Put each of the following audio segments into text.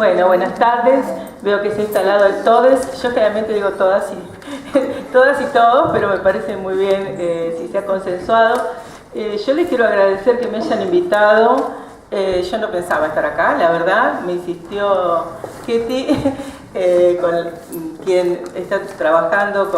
Bueno, buenas tardes. Veo que se ha instalado el todes. Yo generalmente digo todas y todos, pero me parece muy bien si se ha consensuado. Yo les quiero agradecer que me hayan invitado. Yo no pensaba estar acá, la verdad. Me insistió Ketty, con quien está trabajando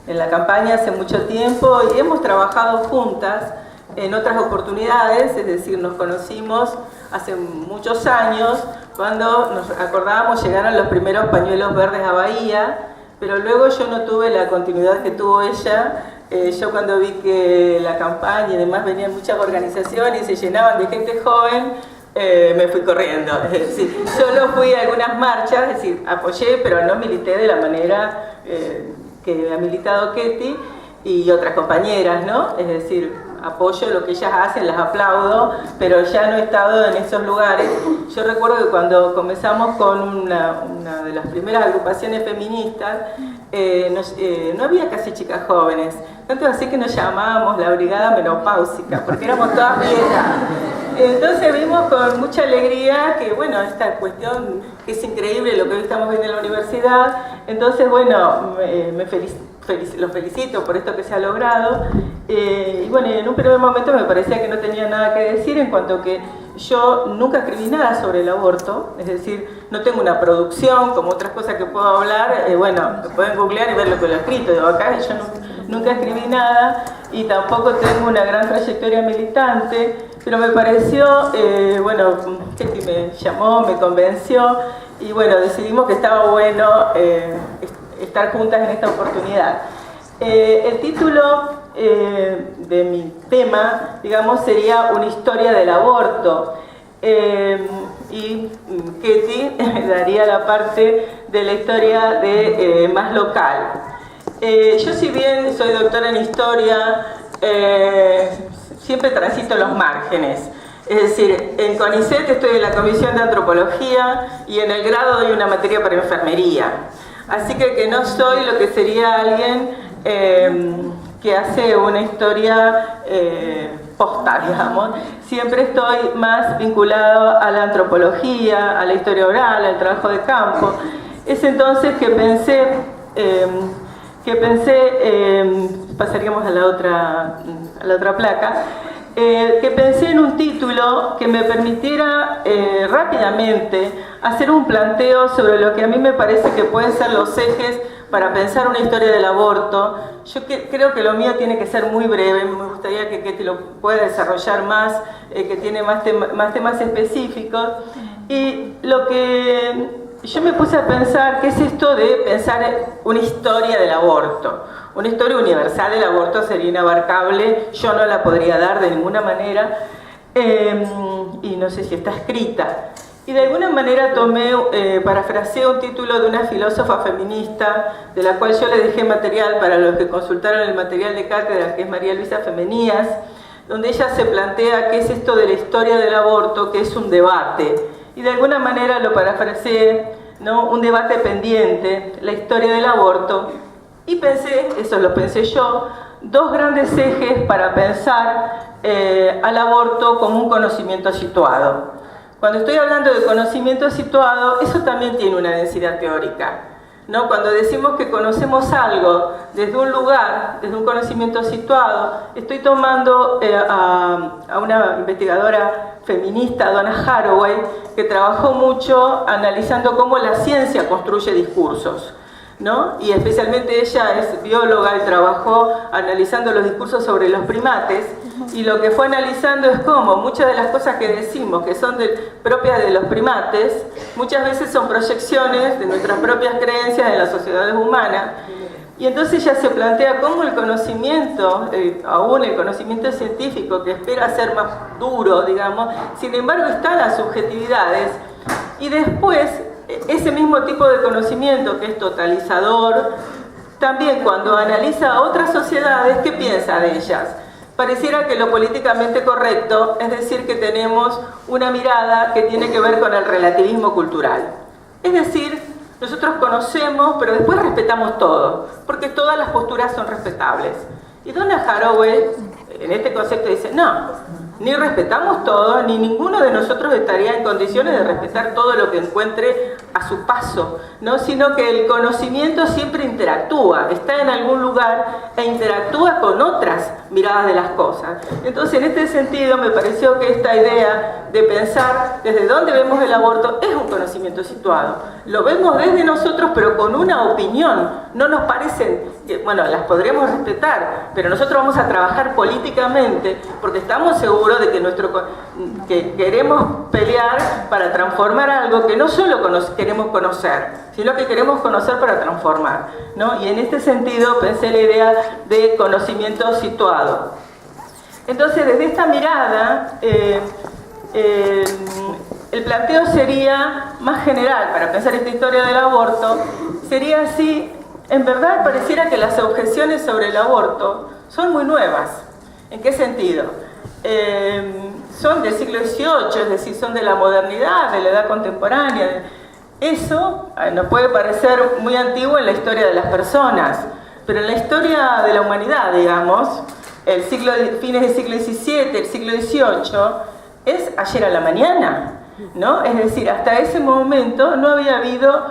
en la campaña hace mucho tiempo, y hemos trabajado juntas en otras oportunidades, es decir, nos conocimos hace muchos años, cuando nos acordábamos llegaron los primeros pañuelos verdes a Bahía, pero luego yo no tuve la continuidad que tuvo ella. Yo cuando vi que la campaña y demás venían muchas organizaciones y se llenaban de gente joven, me fui corriendo. Es decir, solo fui a algunas marchas, es decir, apoyé, pero no milité de la manera que ha militado Ketty y otras compañeras, ¿no? Es decir, apoyo lo que ellas hacen, las aplaudo, pero ya no he estado en esos lugares. Yo recuerdo que cuando comenzamos con una de las primeras agrupaciones feministas, no había casi chicas jóvenes, tanto así que nos llamábamos la Brigada Menopáusica, porque éramos todas viejas. Entonces vimos con mucha alegría que, bueno, esta cuestión que es increíble lo que hoy estamos viendo en la universidad. Entonces, bueno, los felicito por esto que se ha logrado. Y bueno, en un primer momento me parecía que no tenía nada que decir, en cuanto que yo nunca escribí nada sobre el aborto, es decir, no tengo una producción como otras cosas que puedo hablar. Bueno, pueden googlear y ver lo que lo he escrito. Digo, acá yo nunca escribí nada y tampoco tengo una gran trayectoria militante, pero me pareció, bueno, Ketty me llamó, me convenció y bueno, decidimos que estaba bueno estar juntas en esta oportunidad. El título de mi tema, digamos, sería Una historia del aborto. Y Ketty daría la parte de la historia más local. Yo, si bien soy doctora en historia, siempre transito los márgenes. Es decir, en CONICET estoy en la Comisión de Antropología y en el grado doy una materia para enfermería. Así que no soy lo que sería alguien que hace una historia posta, digamos. Siempre estoy más vinculado a la antropología, a la historia oral, al trabajo de campo. Es entonces que pensé, pasaríamos a la otra placa, que pensé en un título que me permitiera rápidamente hacer un planteo sobre lo que a mí me parece que pueden ser los ejes para pensar una historia del aborto. Yo creo que lo mío tiene que ser muy breve, me gustaría que Ketty lo pueda desarrollar más, que tiene más temas específicos. Y lo que yo me puse a pensar, ¿qué es esto de pensar una historia del aborto? Una historia universal del aborto sería inabarcable, yo no la podría dar de ninguna manera, y no sé si está escrita. Y de alguna manera parafraseé un título de una filósofa feminista, de la cual yo le dejé material para los que consultaron el material de cátedra, que es María Luisa Femenías, donde ella se plantea qué es esto de la historia del aborto, que es un debate. Y de alguna manera lo parafraseé, ¿no? Un debate pendiente, la historia del aborto. Y pensé, eso lo pensé yo, dos grandes ejes para pensar al aborto como un conocimiento situado. Cuando estoy hablando de conocimiento situado, eso también tiene una densidad teórica, ¿no? Cuando decimos que conocemos algo desde un lugar, desde un conocimiento situado, estoy tomando a una investigadora feminista, Donna Haraway, que trabajó mucho analizando cómo la ciencia construye discursos, ¿no? Y especialmente ella es bióloga y trabajó analizando los discursos sobre los primates, y lo que fue analizando es cómo muchas de las cosas que decimos que son propias de los primates, muchas veces son proyecciones de nuestras propias creencias en las sociedades humanas. Y entonces ella se plantea cómo el conocimiento, aún el conocimiento científico, que espera ser más duro, digamos, sin embargo están las subjetividades, y después ese mismo tipo de conocimiento que es totalizador, también cuando analiza a otras sociedades, ¿qué piensa de ellas? Pareciera que lo políticamente correcto, es decir, que tenemos una mirada que tiene que ver con el relativismo cultural. Es decir, nosotros conocemos, pero después respetamos todo, porque todas las posturas son respetables. Y Donna Haraway, en este concepto, dice, no, Ni respetamos todo, ni ninguno de nosotros estaría en condiciones de respetar todo lo que encuentre a su paso, ¿no? Sino que el conocimiento siempre interactúa, está en algún lugar e interactúa con otras miradas de las cosas. Entonces, en este sentido, me pareció que esta idea de pensar desde dónde vemos el aborto es un conocimiento situado. Lo vemos desde nosotros, pero con una opinión. No nos parecen, bueno, las podremos respetar, pero nosotros vamos a trabajar políticamente porque estamos seguros de que queremos pelear para transformar algo que no solo queremos conocer, sino que queremos conocer para transformar, ¿no? Y en este sentido pensé la idea de conocimiento situado. Entonces, desde esta mirada, el planteo sería más general para pensar esta historia del aborto. Sería así: en verdad pareciera que las objeciones sobre el aborto son muy nuevas. ¿En qué sentido? Son del siglo XVIII, es decir, son de la modernidad, de la edad contemporánea. Eso nos puede parecer muy antiguo en la historia de las personas, pero en la historia de la humanidad, digamos, fines del siglo XVII, el siglo XVIII, es ayer a la mañana, ¿no? Es decir, hasta ese momento no había habido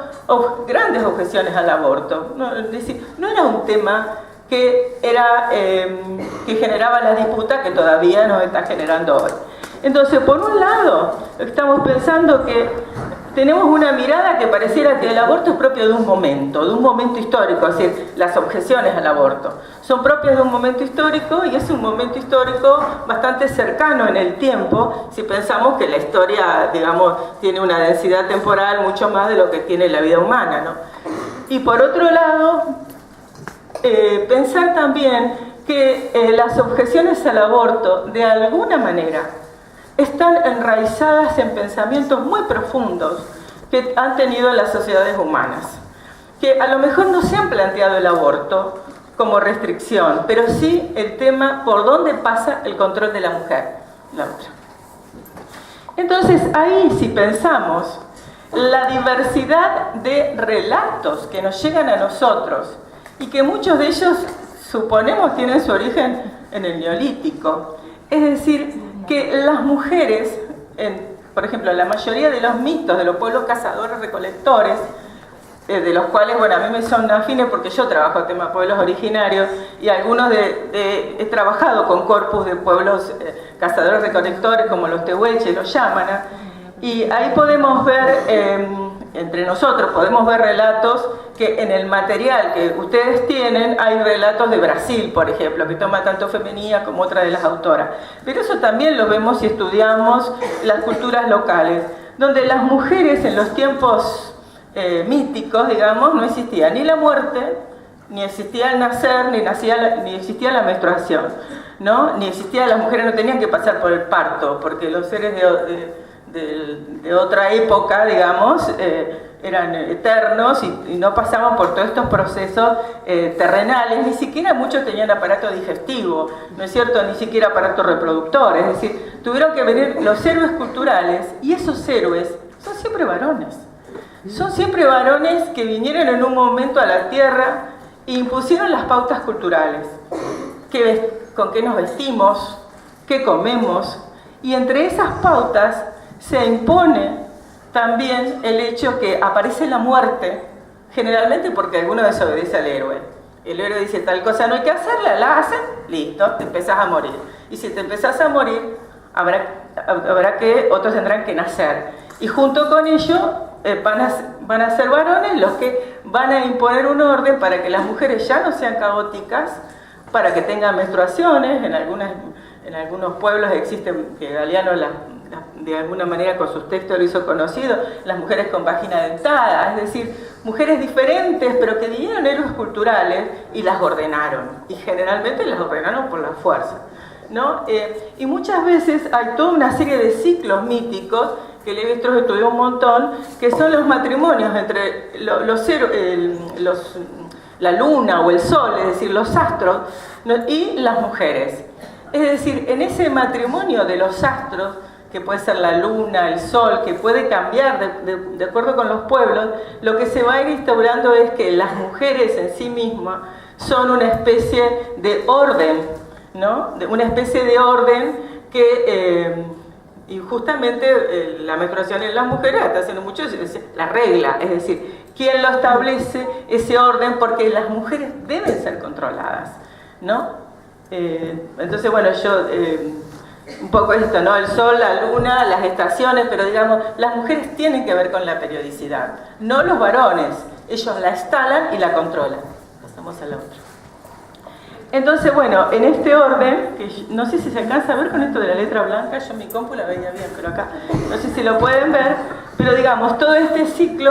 grandes objeciones al aborto, ¿no? Es decir, no era un tema que generaba la disputa que todavía nos está generando hoy. Entonces, por un lado, estamos pensando que tenemos una mirada que pareciera que el aborto es propio de un momento histórico, es decir, las objeciones al aborto son propias de un momento histórico, y es un momento histórico bastante cercano en el tiempo, si pensamos que la historia, digamos, tiene una densidad temporal mucho más de lo que tiene la vida humana, ¿no? Y por otro lado, pensar también que las objeciones al aborto, de alguna manera, están enraizadas en pensamientos muy profundos que han tenido las sociedades humanas, que a lo mejor no se han planteado el aborto como restricción, pero sí el tema por dónde pasa el control de la mujer, la otra. Entonces, ahí, si pensamos la diversidad de relatos que nos llegan a nosotros, y que muchos de ellos, suponemos, tienen su origen en el Neolítico, es decir, que las mujeres, por ejemplo, la mayoría de los mitos de los pueblos cazadores-recolectores, de los cuales, bueno, a mí me son afines porque yo trabajo el tema de pueblos originarios, y algunos he trabajado con corpus de pueblos cazadores-recolectores como los tehuelches, los yámanas, y ahí podemos ver, entre nosotros podemos ver relatos que en el material que ustedes tienen hay relatos de Brasil, por ejemplo, que toma tanto Femenía como otra de las autoras. Pero eso también lo vemos si estudiamos las culturas locales, donde las mujeres en los tiempos míticos, digamos, no existía ni la muerte, ni existía el nacer, ni existía la menstruación, ¿no? Ni existía, las mujeres no tenían que pasar por el parto, porque los seres de otra época, digamos, eran eternos y no pasaban por todos estos procesos terrenales. Ni siquiera muchos tenían aparato digestivo, ¿no es cierto? Ni siquiera aparato reproductor. Es decir, tuvieron que venir los héroes culturales, y esos héroes son siempre varones. Son siempre varones que vinieron en un momento a la tierra e impusieron las pautas culturales. Con qué nos vestimos, qué comemos, y entre esas pautas se impone también el hecho que aparece la muerte, generalmente porque alguno desobedece al héroe. El héroe dice tal cosa no hay que hacerla, la hacen, listo, te empezás a morir. Y si te empezás a morir, habrá que, otros tendrán que nacer. Y junto con ello van a ser varones los que van a imponer un orden para que las mujeres ya no sean caóticas, para que tengan menstruaciones. En algunos pueblos existen, que Galeano de alguna manera con sus textos lo hizo conocido, las mujeres con vagina dentada, es decir, mujeres diferentes, pero que vinieron héroes culturales y las ordenaron, y generalmente las ordenaron por la fuerza, ¿no? Y muchas veces hay toda una serie de ciclos míticos que Lévi-Strauss estudió un montón, que son los matrimonios entre la luna o el sol, es decir, los astros, ¿no? Y las mujeres. Es decir, en ese matrimonio de los astros, que puede ser la luna, el sol, que puede cambiar de acuerdo con los pueblos, lo que se va a ir instaurando es que las mujeres en sí mismas son una especie de orden, ¿no? Una especie de orden que y justamente la menstruación en las mujeres está haciendo mucho la regla, es decir, ¿quién lo establece ese orden? Porque las mujeres deben ser controladas, ¿no? Entonces, bueno, yo un poco esto, ¿no? El sol, la luna, las estaciones, pero digamos, las mujeres tienen que ver con la periodicidad, no los varones. Ellos la instalan y la controlan. Pasamos a la otra. Entonces, bueno, en este orden, que no sé si se alcanza a ver con esto de la letra blanca, yo en mi compu la veía bien, pero acá no sé si lo pueden ver, pero digamos, todo este ciclo,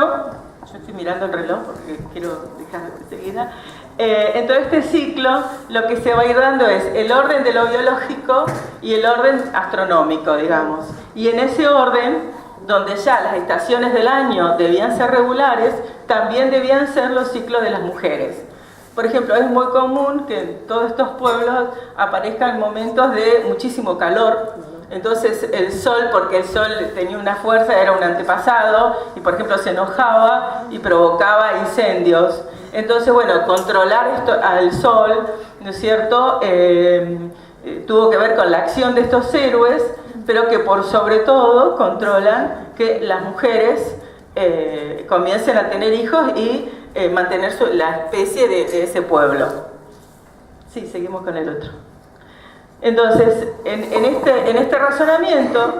yo estoy mirando el reloj porque quiero dejar enseguida, en todo este ciclo lo que se va a ir dando es el orden de lo biológico y el orden astronómico, digamos. Y en ese orden, donde ya las estaciones del año debían ser regulares, también debían ser los ciclos de las mujeres. Por ejemplo, es muy común que en todos estos pueblos aparezcan momentos de muchísimo calor. Entonces el sol, porque el sol tenía una fuerza, era un antepasado, y por ejemplo se enojaba y provocaba incendios. Entonces, bueno, controlar esto al sol, ¿no es cierto?, tuvo que ver con la acción de estos héroes, pero que por sobre todo controlan que las mujeres comiencen a tener hijos y mantener la especie de ese pueblo. Sí, seguimos con el otro. Entonces, en este razonamiento,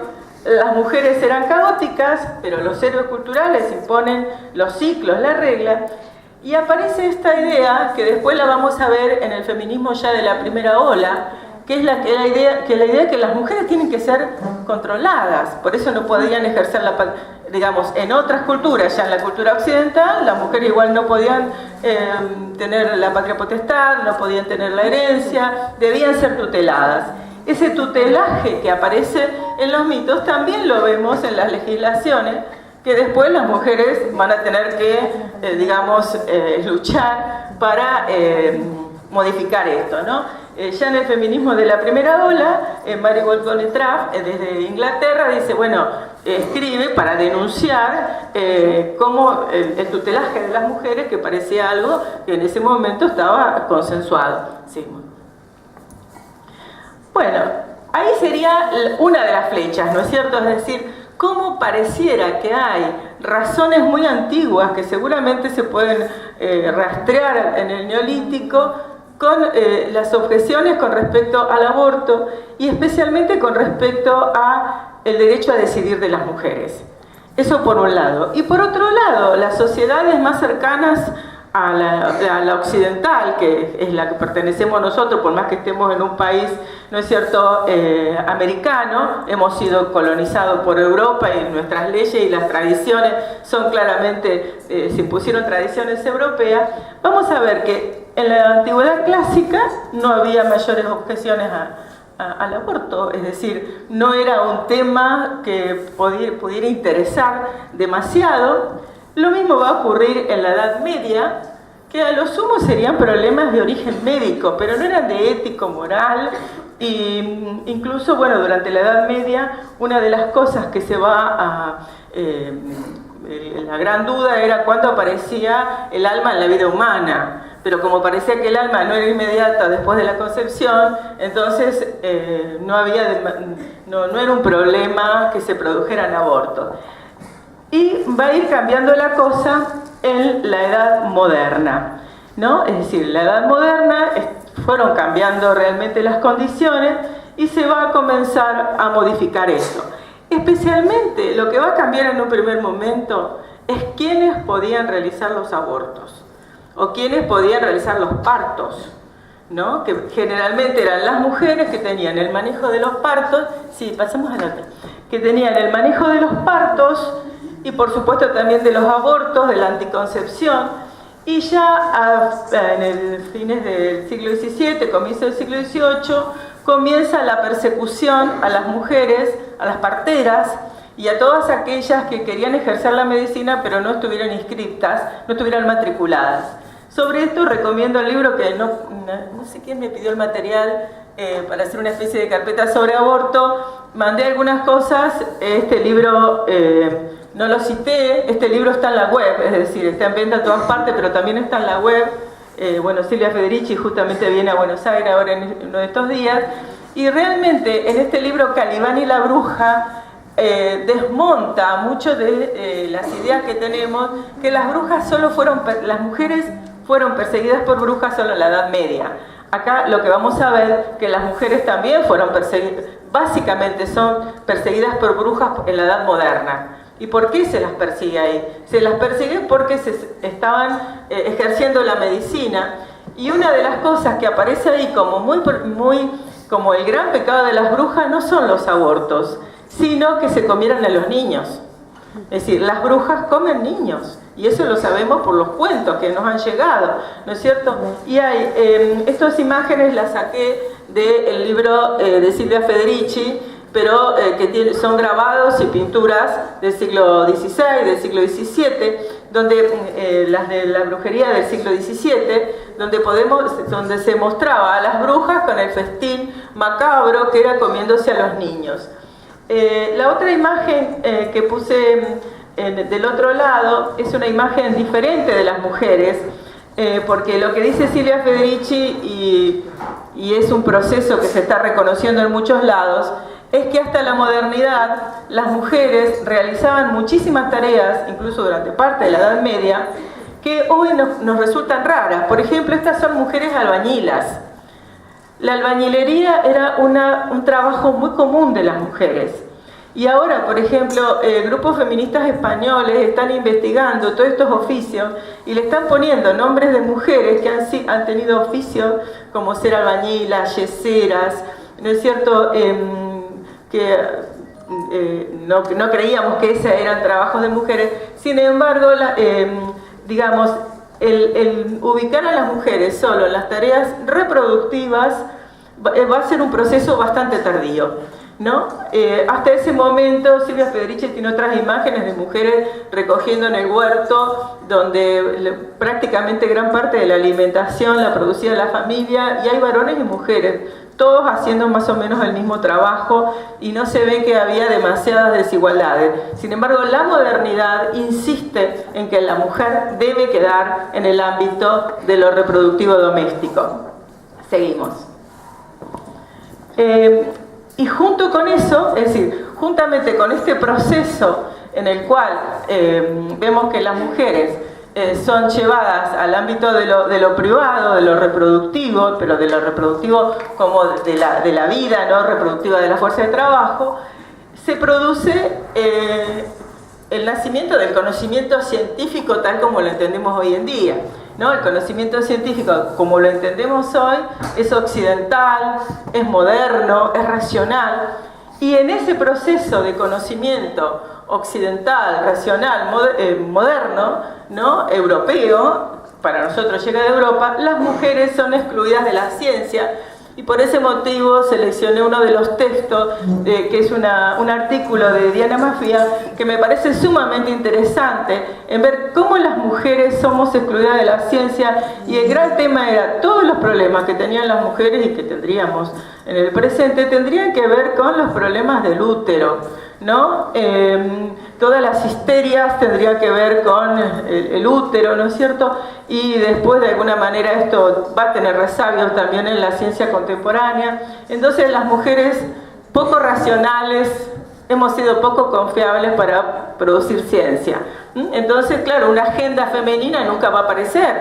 las mujeres eran caóticas, pero los héroes culturales imponen los ciclos, la regla, y aparece esta idea, que después la vamos a ver en el feminismo ya de la primera ola, que es la idea que las mujeres tienen que ser controladas, por eso no podían ejercer digamos, en otras culturas, ya en la cultura occidental, las mujeres igual no podían tener la patria potestad, no podían tener la herencia, debían ser tuteladas. Ese tutelaje que aparece en los mitos también lo vemos en las legislaciones, que después las mujeres van a tener que, digamos, luchar para modificar esto, ¿no? Ya en el feminismo de la primera ola, Mary Wollstonecraft, desde Inglaterra, dice, bueno, escribe para denunciar cómo el tutelaje de las mujeres, que parecía algo que en ese momento estaba consensuado. Sí. Bueno, ahí sería una de las flechas, ¿no es cierto? Es decir, cómo pareciera que hay razones muy antiguas que seguramente se pueden rastrear en el Neolítico, con las objeciones con respecto al aborto y especialmente con respecto al derecho a decidir de las mujeres. Eso por un lado. Y por otro lado, las sociedades más cercanas a la occidental, que es la que pertenecemos nosotros, por más que estemos en un país, ¿no es cierto?, americano, hemos sido colonizados por Europa y nuestras leyes y las tradiciones son claramente, se impusieron tradiciones europeas. Vamos a ver que en la antigüedad clásica no había mayores objeciones al aborto, es decir, no era un tema que pudiera interesar demasiado. Lo mismo va a ocurrir en la Edad Media, que a lo sumo serían problemas de origen médico, pero no eran de ético, moral, y incluso, bueno, durante la Edad Media, una de las cosas que se va a... la gran duda era cuándo aparecía el alma en la vida humana, pero como parecía que el alma no era inmediata después de la concepción, entonces no era un problema que se produjeran abortos. Y va a ir cambiando la cosa en la edad moderna, ¿no? Es decir, en la edad moderna fueron cambiando realmente las condiciones y se va a comenzar a modificar eso. Especialmente lo que va a cambiar en un primer momento es quiénes podían realizar los abortos o quiénes podían realizar los partos, ¿no? Que generalmente eran las mujeres que tenían el manejo de los partos, sí, pasamos a la otra, que tenían el manejo de los partos y por supuesto también de los abortos, de la anticoncepción, y ya en el fines del siglo XVII, comienzo del siglo XVIII, comienza la persecución a las mujeres, a las parteras y a todas aquellas que querían ejercer la medicina pero no estuvieran inscritas, no estuvieran matriculadas. Sobre esto recomiendo el libro que no sé quién me pidió el material para hacer una especie de carpeta sobre aborto. Mandé algunas cosas, este libro no lo cité, este libro está en la web, es decir, está en venta en todas partes, pero también está en la web. Bueno, Silvia Federici justamente viene a Buenos Aires ahora en uno de estos días. Y realmente en este libro Calibán y la bruja desmonta mucho de las ideas que tenemos, que las brujas las mujeres fueron perseguidas por brujas solo en la Edad Media. Acá lo que vamos a ver, que las mujeres también fueron perseguidas, básicamente son perseguidas por brujas en la Edad Moderna. ¿Y por qué se las persigue ahí? Se las persigue porque se estaban ejerciendo la medicina. Y una de las cosas que aparece ahí como como el gran pecado de las brujas no son los abortos, sino que se comieran a los niños. Es decir, las brujas comen niños. Y eso lo sabemos por los cuentos que nos han llegado, ¿no es cierto? Y hay, estas imágenes las saqué del libro de Silvia Federici, pero son grabados y pinturas del siglo XVI, del siglo XVII, donde las de la brujería del siglo XVII, donde se mostraba a las brujas con el festín macabro que era comiéndose a los niños. La otra imagen que puse del otro lado es una imagen diferente de las mujeres, porque lo que dice Silvia Federici, y es un proceso que se está reconociendo en muchos lados, es que hasta la modernidad las mujeres realizaban muchísimas tareas, incluso durante parte de la Edad Media, que hoy nos resultan raras. Por ejemplo, estas son mujeres albañilas. La albañilería era un trabajo muy común de las mujeres. Y ahora, por ejemplo, grupos feministas españoles están investigando todos estos oficios y le están poniendo nombres de mujeres que han tenido oficios como ser albañilas, yeseras, ¿no es cierto?, no creíamos que esos eran trabajos de mujeres. Sin embargo, digamos, el ubicar a las mujeres solo en las tareas reproductivas va a ser un proceso bastante tardío, ¿no? Hasta ese momento Silvia Federici tiene otras imágenes de mujeres recogiendo en el huerto, donde prácticamente gran parte de la alimentación la producía la familia, y hay varones y mujeres, todos haciendo más o menos el mismo trabajo, y no se ve que había demasiadas desigualdades. Sin embargo, la modernidad insiste en que la mujer debe quedar en el ámbito de lo reproductivo doméstico. Seguimos. Y junto con eso, es decir, juntamente con este proceso en el cual vemos que las mujeres son llevadas al ámbito de lo privado, de lo reproductivo, pero de lo reproductivo como de la vida, ¿no?, reproductiva de la fuerza de trabajo, se produce el nacimiento del conocimiento científico tal como lo entendemos hoy en día, ¿no? El conocimiento científico, como lo entendemos hoy, es occidental, es moderno, es racional, y en ese proceso de conocimiento occidental, racional, moderno, ¿no?, europeo, para nosotros llega de Europa, las mujeres son excluidas de la ciencia. Y por ese motivo seleccioné uno de los textos, que es un artículo de Diana Mafia, que me parece sumamente interesante en ver cómo las mujeres somos excluidas de la ciencia, y el gran tema era todos los problemas que tenían las mujeres y que tendríamos en el presente, tendrían que ver con los problemas del útero, ¿no? Todas las histerias tendrían que ver con el útero, ¿no es cierto? Y después, de alguna manera, esto va a tener resabios también en la ciencia contemporánea. Entonces, las mujeres poco racionales hemos sido poco confiables para producir ciencia. Entonces, claro, una agenda femenina nunca va a aparecer,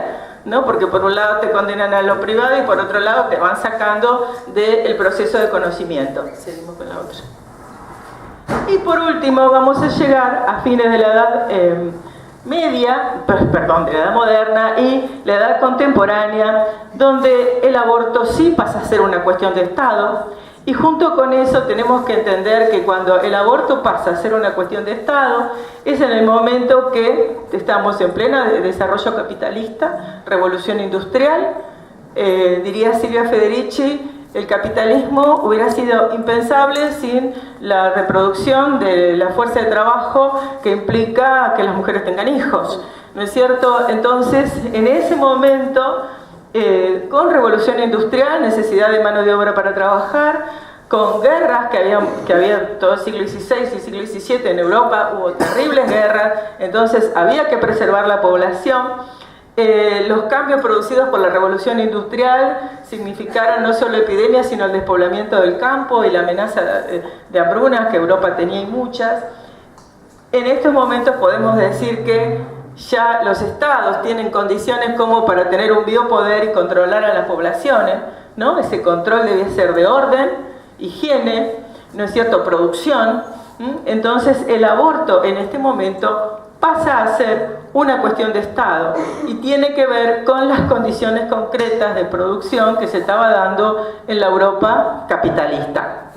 ¿no? Porque por un lado te condenan a lo privado y por otro lado te van sacando del proceso de conocimiento. Seguimos con la otra. Y por último vamos a llegar a fines de la Edad Media, de la Edad Moderna y la Edad Contemporánea, donde el aborto sí pasa a ser una cuestión de Estado, y junto con eso tenemos que entender que cuando el aborto pasa a ser una cuestión de Estado es en el momento que estamos en plena desarrollo capitalista, revolución industrial. Diría Silvia Federici, el capitalismo hubiera sido impensable sin la reproducción de la fuerza de trabajo que implica que las mujeres tengan hijos, ¿no es cierto? Entonces, en ese momento, con revolución industrial, necesidad de mano de obra para trabajar, con guerras que había todo el siglo XVI y siglo XVII en Europa, hubo terribles guerras, entonces había que preservar la población. Los cambios producidos por la revolución industrial significaron no solo epidemias, sino el despoblamiento del campo y la amenaza de hambrunas, que Europa tenía y muchas. En estos momentos podemos decir que ya los estados tienen condiciones como para tener un biopoder y controlar a las poblaciones, ¿no? Ese control debe ser de orden, higiene, ¿no es cierto?, producción. Entonces el aborto en este momento pasa a ser una cuestión de Estado y tiene que ver con las condiciones concretas de producción que se estaba dando en la Europa capitalista.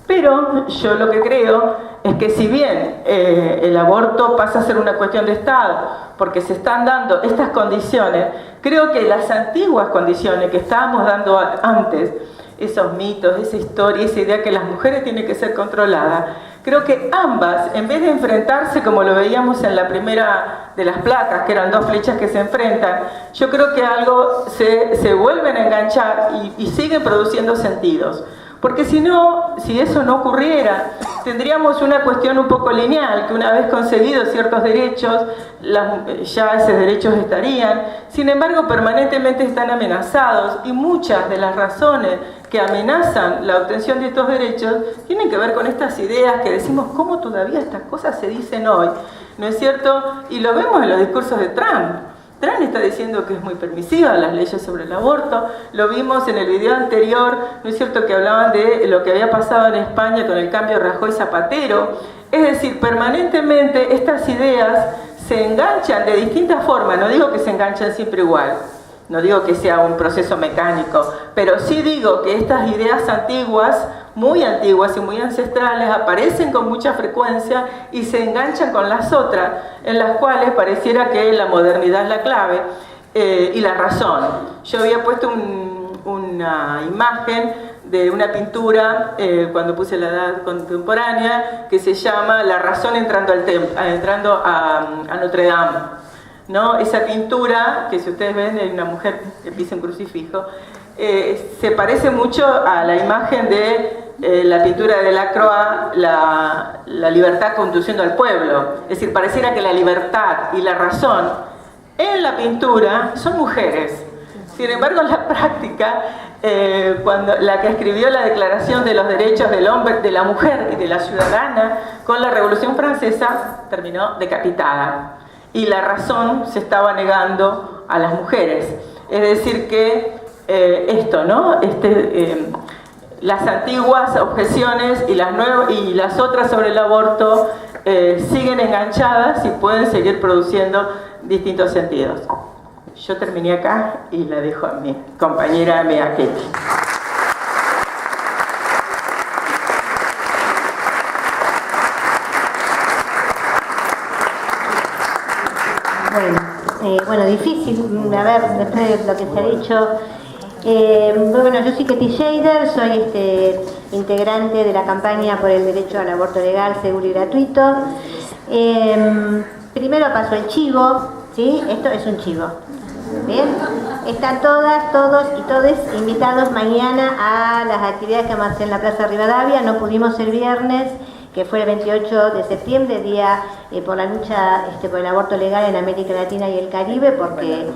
Pero yo lo que creo es que si bien el aborto pasa a ser una cuestión de Estado, porque se están dando estas condiciones, creo que las antiguas condiciones que estábamos dando antes, esos mitos, esa historia, esa idea que las mujeres tienen que ser controladas, creo que ambas, en vez de enfrentarse como lo veíamos en la primera de las placas, que eran dos flechas que se enfrentan, yo creo que algo se vuelven a enganchar y siguen produciendo sentidos. Porque si no, si eso no ocurriera, tendríamos una cuestión un poco lineal, que una vez conseguidos ciertos derechos, ya esos derechos estarían. Sin embargo, permanentemente están amenazados y muchas de las razones que amenazan la obtención de estos derechos tienen que ver con estas ideas que decimos, ¿cómo todavía estas cosas se dicen hoy? ¿No es cierto? Y lo vemos en los discursos de Trump. Trump está diciendo que es muy permisiva las leyes sobre el aborto. Lo vimos en el video anterior, ¿no es cierto?, que hablaban de lo que había pasado en España con el cambio Rajoy-Zapatero. Es decir, permanentemente estas ideas se enganchan de distintas formas. No digo que se enganchan siempre igual, no digo que sea un proceso mecánico, pero sí digo que estas ideas antiguas, muy antiguas y muy ancestrales, aparecen con mucha frecuencia y se enganchan con las otras, en las cuales pareciera que la modernidad es la clave y la razón. Yo había puesto una imagen de una pintura, cuando puse la edad contemporánea, que se llama La razón entrando a Notre Dame. ¿No? Esa pintura, que si ustedes ven, hay una mujer que pisa un crucifijo, se parece mucho a la imagen de la pintura de Delacroix, la libertad conduciendo al pueblo. Es decir, pareciera que la libertad y la razón en la pintura son mujeres. Sin embargo, en la práctica, cuando la que escribió la Declaración de los Derechos del Hombre, de la Mujer y de la Ciudadana con la Revolución Francesa, terminó decapitada. Y la razón se estaba negando a las mujeres. Es decir que esto, ¿no? Las antiguas objeciones y las otras sobre el aborto siguen enganchadas y pueden seguir produciendo distintos sentidos. Yo terminé acá y la dejo a mi compañera Mea Ketty. Bueno, difícil, a ver, después de lo que se ha dicho. Bueno, yo soy Ketty Scheider, soy integrante de la campaña por el derecho al aborto legal, seguro y gratuito. Primero paso el chivo, ¿sí? Esto es un chivo. ¿Bien? Están todas, todos y todes invitados mañana a las actividades que vamos a hacer en la Plaza Rivadavia. No pudimos el viernes, que fue el 28 de septiembre, día por la lucha por el aborto legal en América Latina y el Caribe, porque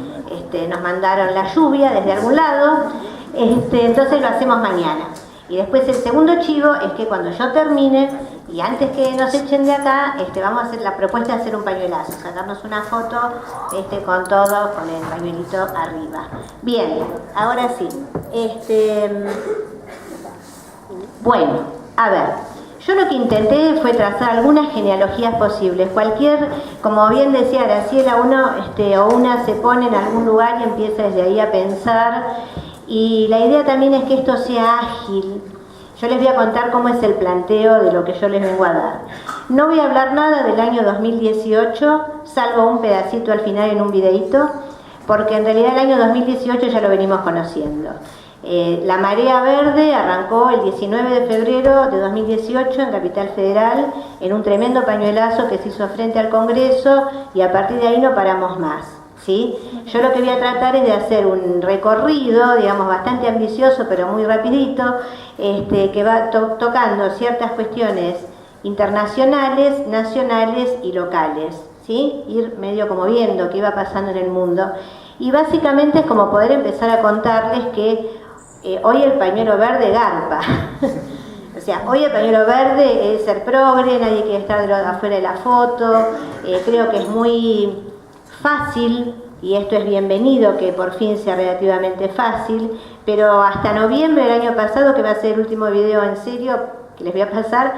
nos mandaron la lluvia desde algún lado, entonces lo hacemos mañana. Y después el segundo chivo es que cuando yo termine, y antes que nos echen de acá, vamos a hacer la propuesta de hacer un pañuelazo, sacarnos una foto con todo, con el pañuelito arriba. Bien, ahora sí. Bueno, a ver. Yo lo que intenté fue trazar algunas genealogías posibles. Como bien decía Graciela, uno o una se pone en algún lugar y empieza desde ahí a pensar. Y la idea también es que esto sea ágil. Yo les voy a contar cómo es el planteo de lo que yo les vengo a dar. No voy a hablar nada del año 2018, salvo un pedacito al final en un videíto, porque en realidad el año 2018 ya lo venimos conociendo. La Marea Verde arrancó el 19 de febrero de 2018 en Capital Federal en un tremendo pañuelazo que se hizo frente al Congreso y a partir de ahí no paramos más, ¿sí? Yo lo que voy a tratar es de hacer un recorrido, digamos, bastante ambicioso pero muy rapidito, que va tocando ciertas cuestiones internacionales, nacionales y locales, ¿sí? Ir medio como viendo qué iba pasando en el mundo. Y básicamente es como poder empezar a contarles que hoy el pañuelo verde garpa. O sea, hoy el pañuelo verde es ser progre, nadie quiere estar afuera de la foto. Creo que es muy fácil, y esto es bienvenido, que por fin sea relativamente fácil, pero hasta noviembre del año pasado, que va a ser el último video en serio que les voy a pasar,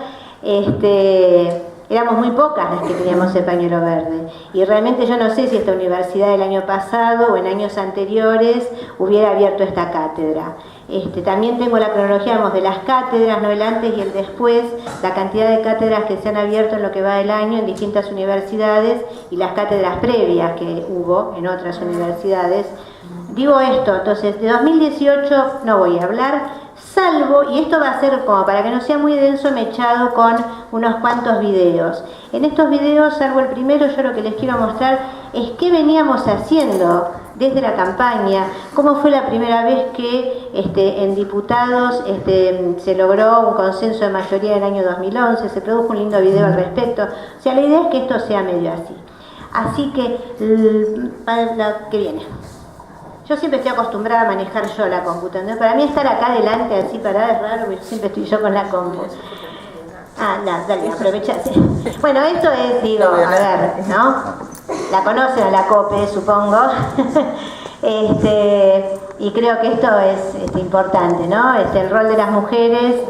éramos muy pocas las que teníamos el pañuelo verde. Y realmente yo no sé si esta universidad del año pasado o en años anteriores hubiera abierto esta cátedra. También tengo la cronología, digamos, de las cátedras, ¿no? El antes y el después, la cantidad de cátedras que se han abierto en lo que va del año en distintas universidades y las cátedras previas que hubo en otras universidades. Digo esto, entonces, de 2018 no voy a hablar, salvo, y esto va a ser como para que no sea muy denso, mechado con unos cuantos videos. En estos videos, salvo el primero, yo lo que les quiero mostrar es qué veníamos haciendo desde la campaña, cómo fue la primera vez que en diputados se logró un consenso de mayoría en el año 2011, se produjo un lindo video al respecto. O sea, la idea es que esto sea medio así. Así que, para lo que viene. Yo siempre estoy acostumbrada a manejar yo la computadora. Para mí estar acá adelante así parada es raro, porque siempre estoy yo con la compu. Ah, no, dale, aprovechate. Bueno, esto es, digo, a ver, ¿no? La conocen a la COPE, supongo. Y creo que esto es importante, ¿no? El rol de las mujeres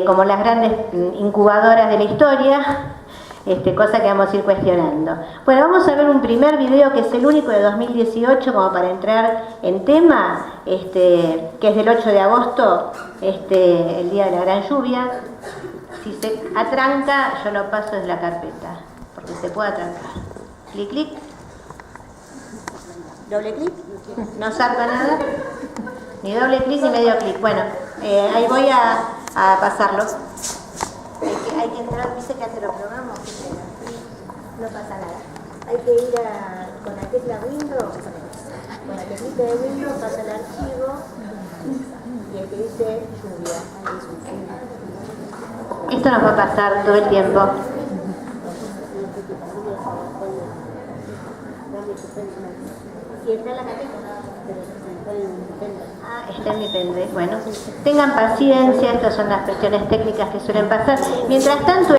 como las grandes incubadoras de la historia. Cosa que vamos a ir cuestionando. Bueno, vamos a ver un primer video que es el único de 2018, como para entrar en tema, que es del 8 de agosto, el día de la gran lluvia. Si se atranca, yo lo paso desde la carpeta, porque se puede atrancar. Clic, clic. Doble clic. No salta nada. Ni doble clic ni medio clic. Bueno, ahí voy a pasarlo. Hay que entrar, dice que hace los programas, no pasa nada. Hay que ir con la tecla Windows, con la teclita de Windows pasa el archivo y el que dice lluvia. Esto nos va a pasar todo el tiempo. Si está en la carpeta. Está en mi pendrive. Bueno, tengan paciencia, estas son las cuestiones técnicas que suelen pasar. Mientras tanto,